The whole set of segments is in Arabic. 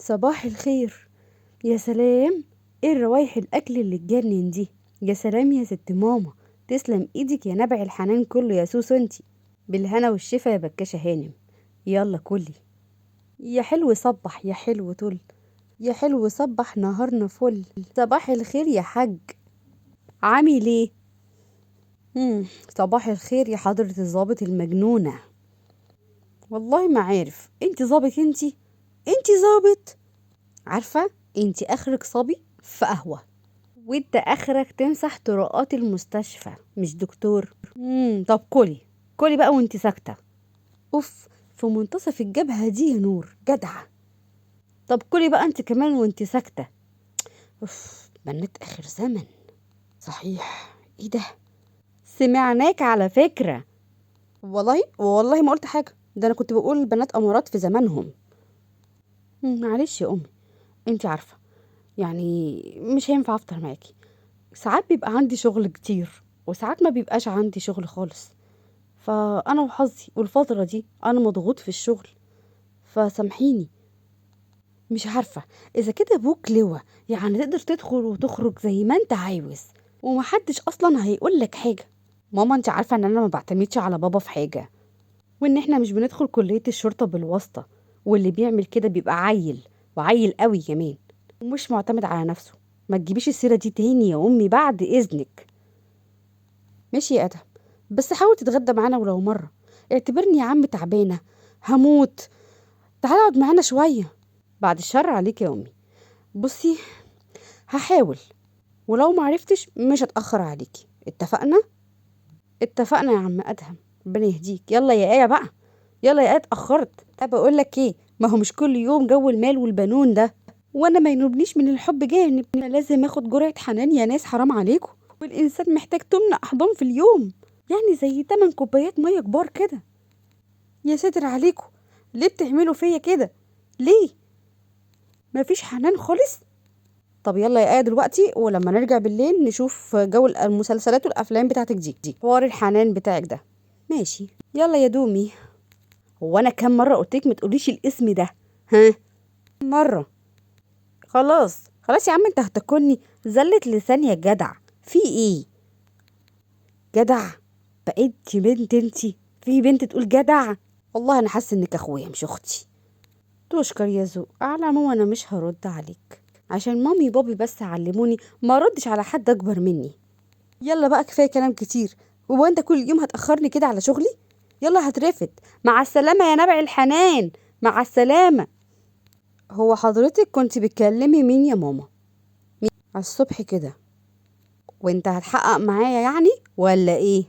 صباح الخير. يا سلام، ايه الروايح الاكل اللي تجنن دي؟ يا سلام يا ست ماما، تسلم ايدك يا نبع الحنان كله يا سوسو انتي. بالهنا والشفا يا بكاشة هانم. يلا كلي. يا حلو صبح يا حلو طل. يا حلو صبح نهارنا فل. صباح الخير يا حاج. عامل ايه؟ صباح الخير يا حضرة الضابط المجنونة. والله ما عارف، انتي ضابط انتي ضابط. عارفة، انتي اخرك صبي في قهوة، وانت اخرك تمسح طرقات المستشفى، مش دكتور. طب كلي بقى وانت ساكتة. اوف، في منتصف الجبهة دي يا نور جدعة. طب كلي بقى انت كمان وانت ساكتة. اوف، بنت اخر زمن. صحيح، ايه ده؟ سمعناك على فكرة. والله ما قلت حاجة، ده انا كنت بقول البنات امارات في زمانهم. معلش يا امي، انت عارفة، يعني مش هينفع افطر معاكي. ساعات بيبقى عندي شغل كتير، وساعات ما بيبقاش عندي شغل خالص. فانا وحظي والفتره دي انا مضغوط في الشغل، فسامحيني. مش عارفه اذا كده ابوك لواء، يعني تقدر تدخل وتخرج زي ما انت عاوز، ومحدش اصلا هيقولك حاجه. ماما انت عارفه ان انا ما بعتمدش على بابا في حاجه، وان احنا مش بندخل كليه الشرطه بالواسطه، واللي بيعمل كده بيبقى عيل، وعيل قوي كمان، ومش معتمد على نفسه. ما تجيبيش السيره دي تاني يا امي بعد اذنك. ماشي يا ادهم، بس حاول تتغدى معانا ولو مره. اعتبرني يا عم تعبانه، هموت. تعالى اقعد معانا شويه. بعد الشر عليك يا امي. بصي، هحاول، ولو معرفتش مش هتاخر عليكي. اتفقنا؟ اتفقنا يا عم ادهم. ربنا يهديك. يلا يا ايه بقى، يلا يا ايه، اتاخرت. طب اقول لك ايه، ما هو مش كل يوم جو المال والبنون ده، وانا ما ينوبنيش من الحب جانب. انا لازم اخد جرعه حنان يا ناس، حرام عليكم. والانسان محتاج 8 احضان في اليوم، يعني زي 8 كوبايات ميه كبار كده. يا ساتر عليكم، ليه بتعملوا فيا كده؟ ليه؟ مفيش حنان خالص. طب يلا يا ايه دلوقتي، ولما نرجع بالليل نشوف جو المسلسلات والافلام بتاعتك دي حوار الحنان بتاعك ده. ماشي، يلا يا دومي. هو انا كام مره قلتلك ما تقوليش الاسم ده؟ ها؟ مره. خلاص خلاص يا عم، انت هتاكلني زلة لسان يا جدع. في ايه؟ جدع؟ بقيتي بنت انتي؟ في بنت تقول جدع؟ والله انا حاسه انك اخويا مش اختي. تشكر يا ذوق. على العموم انا مش هرد عليك، عشان مامي وبابي بس علموني ما اردش على حد اكبر مني. يلا بقى كفايه كلام كتير. هو انت كل يوم هتاخرني كده على شغلي؟ يلا هترفد. مع السلامه يا نبع الحنان، مع السلامه. هو حضرتك كنت بتكلمي مين يا ماما؟ مين على الصبح كده؟ وانت هتحقق معايا يعني ولا ايه؟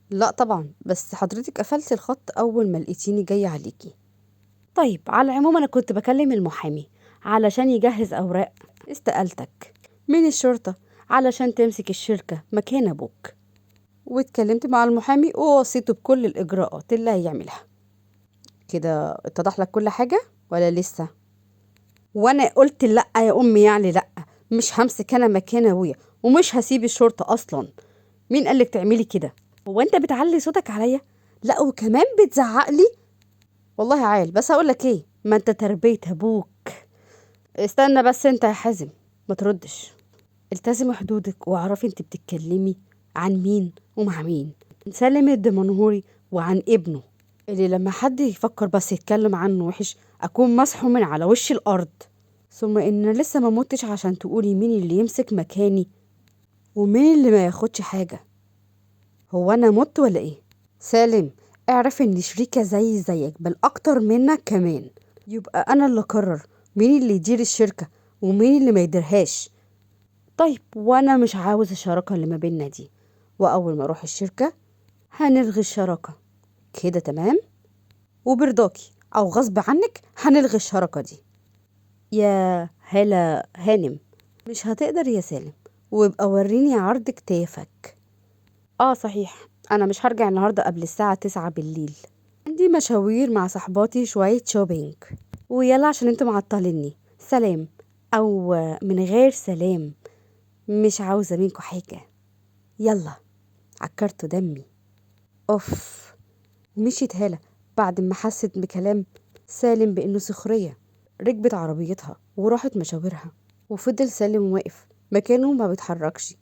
لا طبعا، بس حضرتك قفلت الخط اول ما لقيتيني جايه عليكي. طيب على العموم انا كنت بكلم المحامي علشان يجهز اوراق استقالتك من الشرطة، علشان تمسك الشركة مكان ابوك. واتكلمت مع المحامي ووصيته بكل الاجراءات اللي هيعملها. كده اتضح لك كل حاجة ولا لسه؟ وانا قلت لا يا امي، يعني لا، مش همسك انا مكان ابويا، ومش هسيب الشرطة اصلا. مين قالك تعملي كده؟ هو انت بتعلي صوتك عليا؟ لا وكمان بتزعق لي. والله عال، بس هقول لك ايه، ما انت تربية ابوك. استنى بس انت يا حازم، ما تردش. التزمي حدودك واعرفي انت بتتكلمي عن مين ومع مين. سالم الدمنهوري، وعن ابنه اللي لما حد يفكر بس يتكلم عنه وحش اكون مسحه من على وش الارض. ثم ان لسه ما متش عشان تقولي مين اللي يمسك مكاني ومين اللي ما ياخدش حاجة. هو انا مت ولا ايه؟ سالم، اعرف ان شريكة زيك بل اكتر منك كمان. يبقى انا اللي اقرر مين اللي يدير الشركة ومين اللي ما يديرهاش. طيب وانا مش عاوز الشراكة اللي ما بيننا دي، واول ما اروح الشركة هنلغي الشراكة. كده تمام؟ وبرضاكي او غصب عنك هنلغي الشراكة دي. يا هلا هانم. مش هتقدر يا سالم، ويبقى وريني عرض كتافك. اه صحيح، انا مش هرجع النهاردة قبل الساعة 9 بالليل، عندي مشاوير مع صحباتي، شوية شوبينج. ويلا عشان انتوا معطليني. سلام، او من غير سلام، مش عاوزة منكم حاجة. يلا، عكرتوا دمي. اوف. ومشيت هالة بعد ما حست بكلام سالم بانه سخرية. ركبت عربيتها وراحت مشاورها، وفضل سالم واقف مكانه ما بيتحركش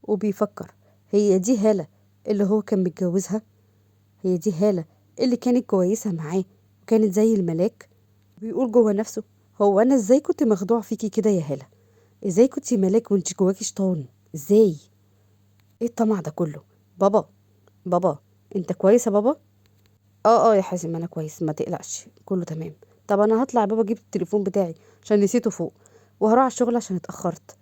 وبيفكر، هي دي هالة اللي هو كان متجوزها؟ هي دي هالة اللي كانت كويسة معاه وكانت زي الملاك؟ بيقول جوه نفسه، هو انا ازاي كنت مخدوع فيكي كده يا هالة؟ ازاي كنت ملاك وانت جواكي شيطان؟ ازاي؟ ايه الطمع ده كله؟ بابا، بابا، انت كويس يا بابا؟ اه يا حازم، انا كويس، ما تقلقش، كله تمام. طب انا هطلع يا بابا اجيب التليفون بتاعي عشان نسيته فوق، وهروح على الشغل عشان اتاخرت.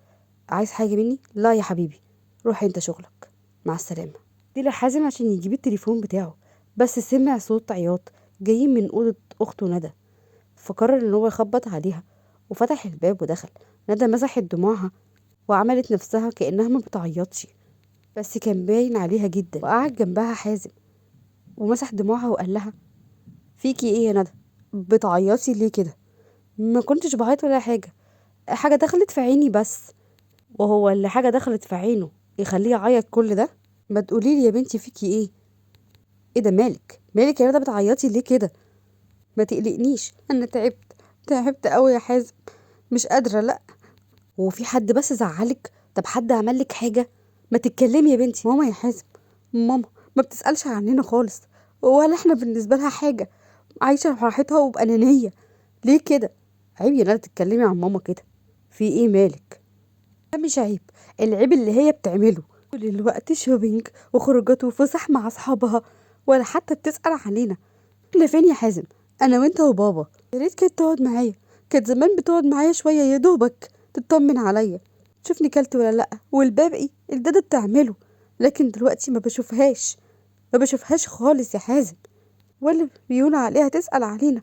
عايز حاجه مني؟ لا يا حبيبي، روح انت شغلك، مع السلامه. دي لحازم عشان يجيب التليفون بتاعه، بس سمع صوت عياط جايين من اوضه اخته ندى، فقرر ان هو يخبط عليها وفتح الباب ودخل. ندى مسحت دموعها وعملت نفسها كانها ما بتعيطش، بس كان باين عليها جدا. وقعد جنبها حازم ومسح دموعها وقال لها، فيكي ايه يا ندى؟ بتعيطي ليه كده؟ ما كنتش بعيط ولا حاجه، حاجه دخلت في عيني بس. وهو اللي حاجه دخلت في عينه يخليه يعيط كل ده؟ ما تقولي لي يا بنتي فيكي ايه؟ ايه ده؟ مالك يا ندى بتعيطي ليه كده؟ ما تقلقنيش، انا تعبت قوي يا حازم، مش قادره، لا. هو في حد بس زعلك؟ طب حد عملك حاجه؟ ما تتكلمي يا بنتي. ماما يا حازم، ماما ما بتسألش عننا خالص، ولا احنا بالنسبه لها حاجه، عايشه براحتها وبأنانية. ليه كده؟ عيب يا ندى تتكلمي عن ماما كده. في ايه مالك؟ ده مش عيب، العيب اللي هي بتعمله طول الوقت شوبينج وخروجات وفسح مع اصحابها، ولا حتى بتسأل علينا. احنا فين يا حازم؟ انا وانت وبابا. يا ريت كانت تقعد معايا، كانت زمان بتقعد معايا شويه يا دوبك تطمن عليا، تشوفني كلت ولا لا، والباقي الدادا بتعمله. لكن دلوقتي ما بشوفهاش خالص يا حازم، ولا بيقولوا عليها تسأل علينا.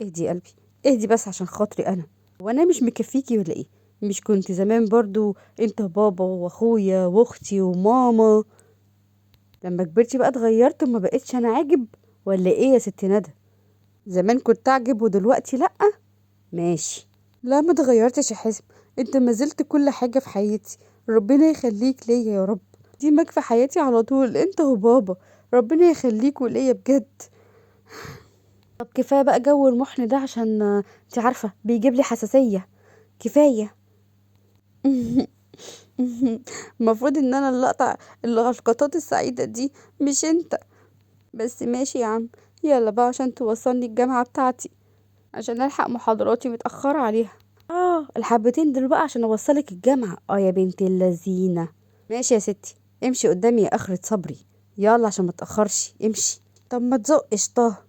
اهدي يا قلبي، اهدي بس عشان خاطري انا. وانا مش مكفيكي ولا ايه؟ مش كنت زمان برضو انت بابا واخويا واختي وماما؟ لما كبرتي بقى اتغيرت وما بقتش انا عاجب ولا ايه يا ست ندى؟ زمان كنت اعجب ودلوقتي لا؟ ماشي. لا ما اتغيرتش يا حازم، انت ما زلت كل حاجه في حياتي، ربنا يخليك ليا يا رب. ديمك في حياتي على طول، انت وبابا، ربنا يخليكوا ليا بجد. طب كفايه بقى جو المحن ده، عشان انت عارفه بيجيب لي حساسيه. كفايه. المفروض ان انا اللي اقطع القطات السعيده دي، مش انت. بس ماشي يا عم، يلا بقى عشان توصلني الجامعه بتاعتي، عشان الحق محاضراتي متاخره عليها. الحبتين دول بقى عشان اوصلك الجامعه. يا بنت اللذينه. ماشي يا ستي، امشي قدامي يا اخرة صبري، يلا عشان ما تاخرش، امشي. طب ما تزقش طه.